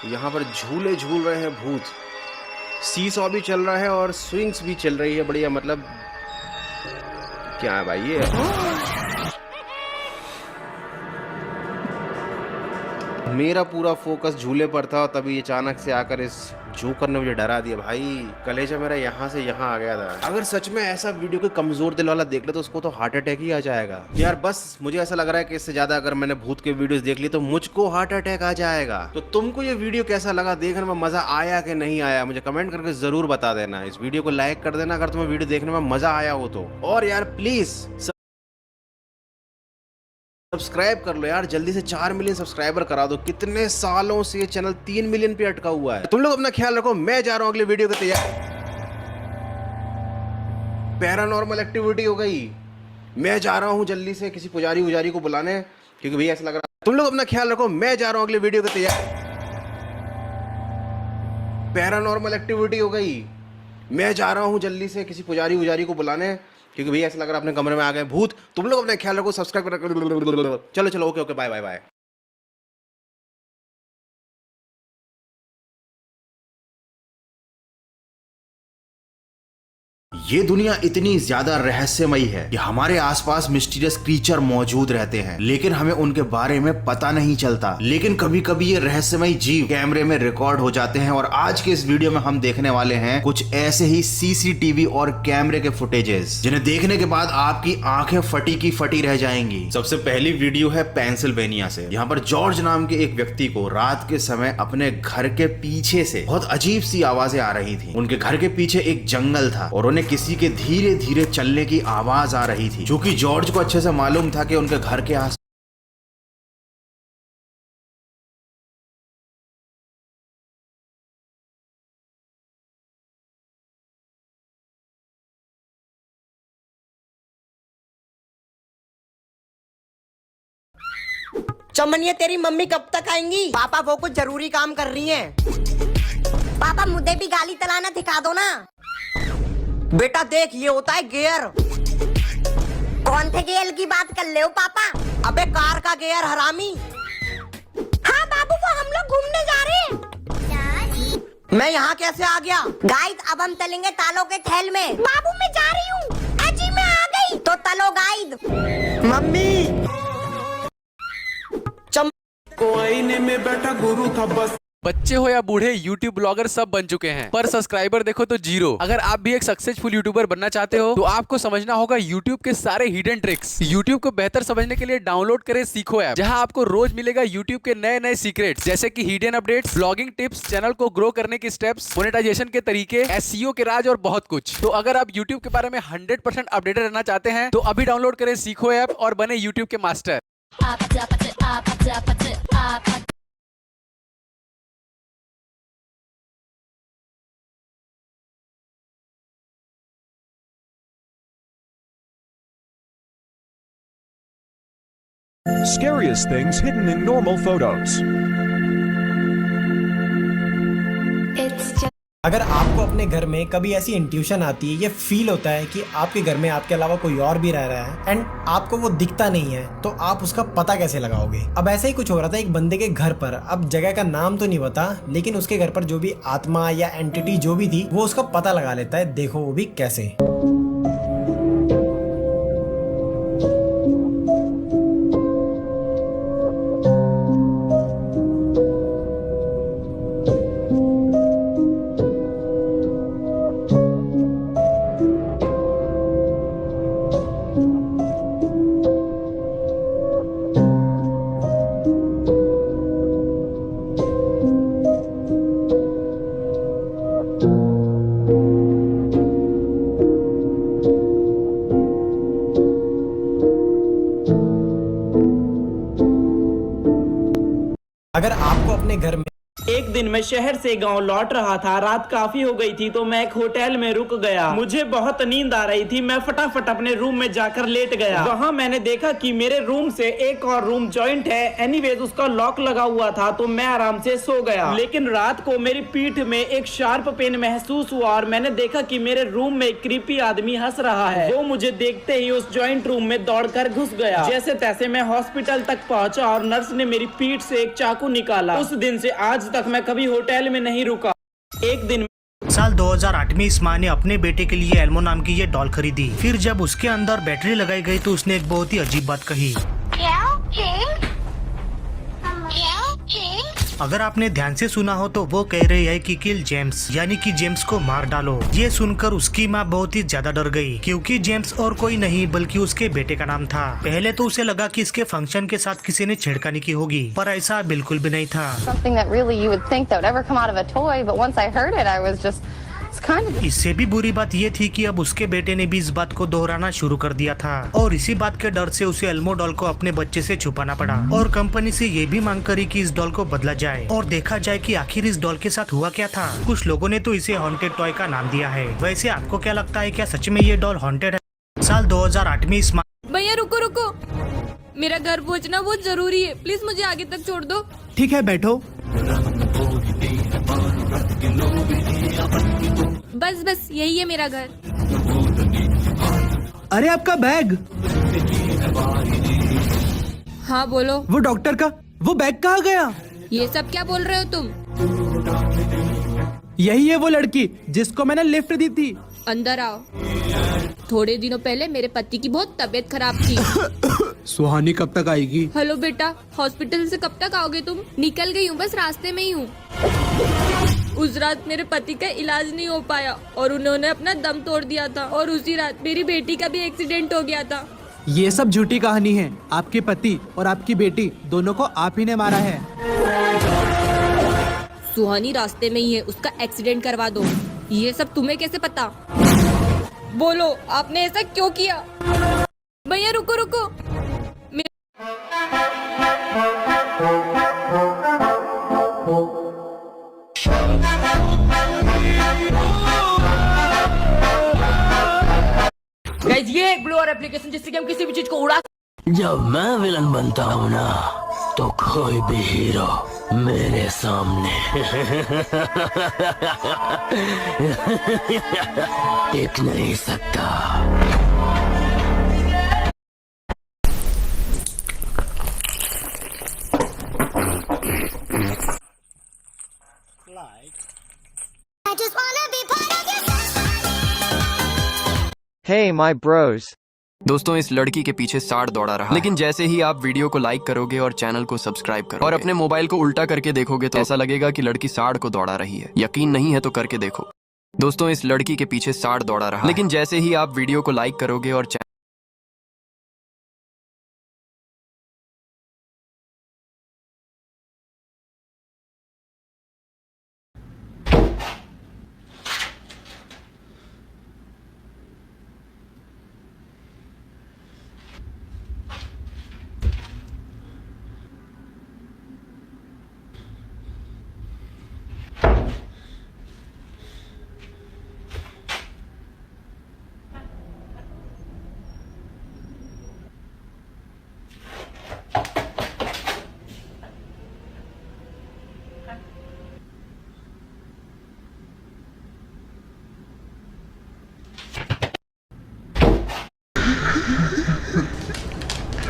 यहाँ पर झूले झूल रहे हैं भूत, सी सॉ भी चल रहा है और स्विंग्स भी चल रही है। बढ़िया, मतलब क्या है भाई ये? मेरा पूरा फोकस झूले पर था, तभी अचानक से आकर इस जोकर ने मुझे डरा दिया। भाई कलेजा मेरा यहाँ से यहाँ आ गया था। अगर सच में ऐसा वीडियो कोई कमजोर दिल वाला देख ले तो उसको तो हार्ट अटैक ही आ जाएगा यार। बस मुझे ऐसा लग रहा है कि इससे ज्यादा अगर मैंने भूत के वीडियोस देख ली तो मुझको हार्ट अटैक आ जाएगा। तो तुमको ये वीडियो कैसा लगा, देखने में मजा आया कि नहीं आया, मुझे कमेंट करके जरूर बता देना। इस वीडियो को लाइक कर देना अगर तुम्हें वीडियो देखने में मजा आया हो तो, और यार प्लीज सब्सक्राइब कर लो यार, जल्दी से 4 मिलियन सब्सक्राइबर करा दो। कितने सालों से ये चैनल 3 मिलियन पे अटका हुआ है। तुम लोग अपना ख्याल रखो, मैं जा रहा हूं अगले वीडियो के तैयार। पैरानॉर्मल एक्टिविटी हो गई, मैं जा रहा हूं जल्दी से किसी पुजारी को बुलाने, क्योंकि भैया ऐसा लग रहा है। तुम लोग अपना ख्याल रखो, मैं जा रहा हूं अगले वीडियो के तैयार। पैरानॉर्मल एक्टिविटी हो गई, मैं जा रहा हूं जल्दी से किसी पुजारी को बुलाने, क्योंकि भैया ऐसा लग रहा है अपने कमरे में आ गए भूत। तुम लोग अपना ख्याल रखो, सब्सक्राइब कर। चलो चलो, okay okay, bye bye bye. ये दुनिया इतनी ज्यादा रहस्यमयी है कि हमारे आसपास मिस्टीरियस क्रीचर मौजूद रहते हैं, लेकिन हमें उनके बारे में पता नहीं चलता। लेकिन कभी कभी ये रहस्यमयी जीव कैमरे में रिकॉर्ड हो जाते हैं, और आज के इस वीडियो में हम देखने वाले हैं कुछ ऐसे ही सीसीटीवी और कैमरे के फुटेजेस, जिन्हें देखने के बाद आपकी आंखें फटी की फटी रह जाएंगी। सबसे पहली वीडियो है पेंसिल्वेनिया से। यहाँ पर जॉर्ज नाम के एक व्यक्ति को रात के समय अपने घर के पीछे से बहुत अजीब सी आवाजें आ रही थी। उनके घर के पीछे एक जंगल था और उन्हें किसी के धीरे धीरे चलने की आवाज आ रही थी, जो कि जॉर्ज को अच्छे से मालूम था कि उनके घर के आस चमन, ये तेरी मम्मी कब तक आएंगी? पापा वो कुछ जरूरी काम कर रही हैं। पापा मुझे भी गाली चलाना सिखा दो ना। बेटा देख, ये होता है गियर। कौन से गियर की बात कर रहे हो पापा? अबे कार का गियर, हरामी। हाँ बाबू, वो हम लोग घूमने जा रहे हैं। मैं यहाँ कैसे आ गया? गाइस, अब हम चलेंगे तालों के ठेल में। बाबू मैं जा रही हूँ। अजी मैं आ गई। तो तलो गाइड। मम्मी कोने में बैठा गुरु था बस। बच्चे हो या बूढ़े, यूट्यूब ब्लॉगर सब बन चुके हैं, पर सब्सक्राइबर देखो तो 0। अगर आप भी एक सक्सेसफुल यूट्यूबर बनना चाहते हो तो आपको समझना होगा यूट्यूब के सारे हिडन ट्रिक्स। यूट्यूब को बेहतर समझने के लिए डाउनलोड करें सीखो ऐप, जहां आपको रोज मिलेगा यूट्यूब के नए नए सीक्रेट्स, जैसे कि hidden updates, blogging tips, channel को ग्रो करने की स्टेप्स, मोनेटाइजेशन के तरीके, एसईओ के राज और बहुत कुछ। तो अगर आप यूट्यूब के बारे में 100% अपडेटेड रहना चाहते हैं तो अभी डाउनलोड करें सीखो ऐप और बने यूट्यूब के master. Scariest things hidden in normal photos. अगर आपको अपने घर में कभी ऐसी इंट्यूशन आती है, ये फील होता है कि आपके घर में आपके अलावा कोई और भी रह रहा है एंड आपको वो दिखता नहीं है, तो आप उसका पता कैसे लगाओगे? अब ऐसा ही कुछ हो रहा था एक बंदे के घर पर। अब जगह का नाम तो नहीं पता, लेकिन उसके घर पर जो भी आत्मा या एंटिटी जो भी थी वो उसका पता लगा लेता है। देखो वो भी कैसे। अगर आपको अपने घर में एक दिन मैं शहर से गांव लौट रहा था। रात काफी हो गई थी तो मैं एक होटल में रुक गया। मुझे बहुत नींद आ रही थी। मैं फटाफट अपने रूम में जाकर लेट गया। वहां मैंने देखा कि मेरे रूम से एक और रूम जॉइंट है। एनीवेज उसका लॉक लगा हुआ था तो मैं आराम से सो गया। लेकिन रात को मेरी पीठ में एक शार्प पेन महसूस हुआ और मैंने देखा कि मेरे रूम में एक क्रीपी आदमी हंस रहा है। वो मुझे देखते ही उस जॉइंट रूम में दौड़कर घुस गया। जैसे तैसे मैं हॉस्पिटल तक पहुंचा और नर्स ने मेरी पीठ से एक चाकू निकाला। उस दिन से आज तक मैं कभी होटल में नहीं रुका। एक दिन साल 2008 में इस माँ ने अपने बेटे के लिए एल्मो नाम की ये डॉल खरीदी। फिर जब उसके अंदर बैटरी लगाई गई तो उसने एक बहुत ही अजीब बात कही। अगर आपने ध्यान से सुना हो तो वो कह रही है कि किल जेम्स, यानी कि जेम्स को मार डालो। ये सुनकर उसकी माँ बहुत ही ज्यादा डर गई, क्योंकि जेम्स और कोई नहीं बल्कि उसके बेटे का नाम था। पहले तो उसे लगा कि इसके फंक्शन के साथ किसी ने छेड़खानी की होगी, पर ऐसा बिल्कुल भी नहीं था। Something that really you would think that would ever come out of a toy, but once I heard it, I was just, it's kind of. इससे भी बुरी बात ये थी कि अब उसके बेटे ने भी इस बात को दोहराना शुरू कर दिया था, और इसी बात के डर से उसे एल्मो डॉल को अपने बच्चे से छुपाना पड़ा, और कंपनी से ये भी मांग करी कि इस डॉल को बदला जाए और देखा जाए कि आखिर इस डॉल के साथ हुआ क्या था। कुछ लोगों ने तो इसे हॉन्टेड टॉय का नाम दिया है। वैसे आपको क्या लगता है, क्या सच में ये डॉल हॉन्टेड है? साल 2008 में इस भैया रुको रुको, मेरा घर पहुंचना बहुत जरूरी है, प्लीज मुझे आगे तक छोड़ दो। ठीक है, बैठो। बस बस यही है मेरा घर। अरे आपका बैग। हाँ बोलो। वो डॉक्टर का वो बैग कहाँ गया? ये सब क्या बोल रहे हो तुम? यही है वो लड़की जिसको मैंने लिफ्ट दी थी। अंदर आओ। थोड़े दिनों पहले मेरे पति की बहुत तबीयत खराब थी। सुहानी कब तक आएगी? हेलो बेटा, हॉस्पिटल से कब तक आओगे तुम? निकल गई हूँ, बस रास्ते में ही हूँ। उस रात मेरे पति का इलाज नहीं हो पाया और उन्होंने अपना दम तोड़ दिया था, और उसी रात मेरी बेटी का भी एक्सीडेंट हो गया था। ये सब झूठी कहानी है। आपके पति और आपकी बेटी दोनों को आप ही ने मारा है। सुहानी रास्ते में ही है, उसका एक्सीडेंट करवा दो। ये सब तुम्हें कैसे पता? बोलो, आपने ऐसा क्यों किया? भैया रुको रुको। गाइस, ये एक ब्लोअर एप्लीकेशन जिससे कि हम किसी भी चीज को उड़ा। जब मैं विलन बनता हूँ ना, तो कोई भी हीरो मेरे सामने टिक नहीं सकता। Hey my bros. दोस्तों, इस लड़की के पीछे साड़ दौड़ा रहा, लेकिन जैसे ही आप वीडियो को लाइक करोगे और चैनल को सब्सक्राइब करोगे और अपने मोबाइल को उल्टा करके देखोगे तो ऐसा लगेगा कि लड़की साड़ को दौड़ा रही है। यकीन नहीं है तो करके देखो। दोस्तों, इस लड़की के पीछे साड़ दौड़ा रहा, लेकिन जैसे ही आप वीडियो को लाइक करोगे और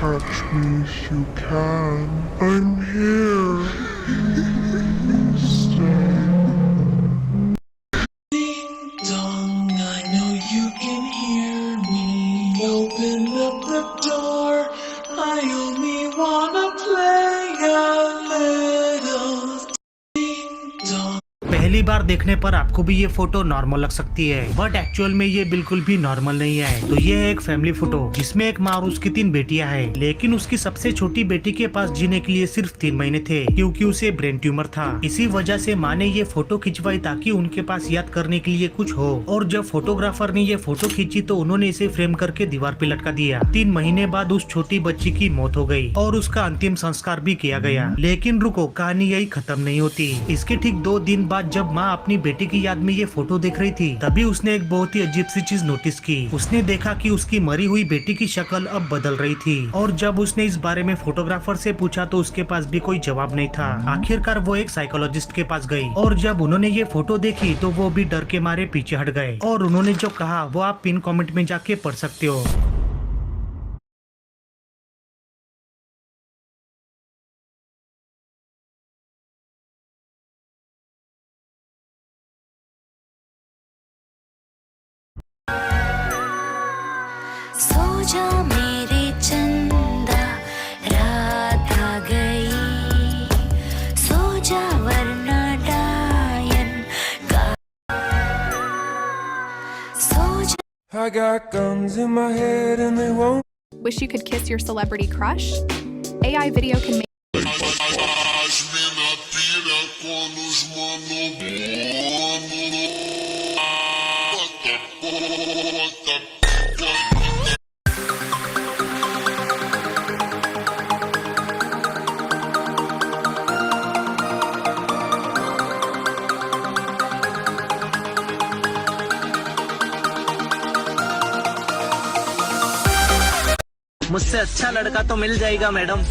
Catch me if you can. I'm here. Stay. Ding dong, I know you can hear me. Open up the door. I only wanna play a little. Ding dong. पहली बार देखने पर आपको भी ये फोटो नॉर्मल लग सकती है, बट एक्चुअल में ये बिल्कुल भी नॉर्मल नहीं है। तो ये है एक फैमिली फोटो जिसमें एक माँ और उसकी 3 बेटियां हैं, लेकिन उसकी सबसे छोटी बेटी के पास जीने के लिए सिर्फ 3 महीने थे, क्योंकि उसे ब्रेन ट्यूमर था। इसी वजह से माँ ने ये फोटो खिंचवाई ताकि उनके पास याद करने के लिए कुछ हो। और जब फोटोग्राफर ने ये फोटो खींची तो उन्होंने इसे फ्रेम करके दीवार पे लटका दिया। 3 महीने बाद उस छोटी बच्ची की मौत हो गई और उसका अंतिम संस्कार भी किया गया। लेकिन रुको, कहानी यही खत्म नहीं होती। इसके ठीक 2 दिन बाद जब माँ अपनी बेटी की याद में ये फोटो देख रही थी, तभी उसने एक बहुत ही अजीब सी चीज नोटिस की। उसने देखा कि उसकी मरी हुई बेटी की शक्ल अब बदल रही थी, और जब उसने इस बारे में फोटोग्राफर से पूछा तो उसके पास भी कोई जवाब नहीं था। आखिरकार वो एक साइकोलॉजिस्ट के पास गई, और जब उन्होंने ये फोटो देखी तो वो भी डर के मारे पीछे हट गए, और उन्होंने जो कहा वो आप पिन कमेंट में जाके पढ़ सकते हो। got guns in my head and they won't. Wish you could kiss your celebrity crush? AI video can make मुझसे अच्छा लड़का तो मिल जाएगा मैडम।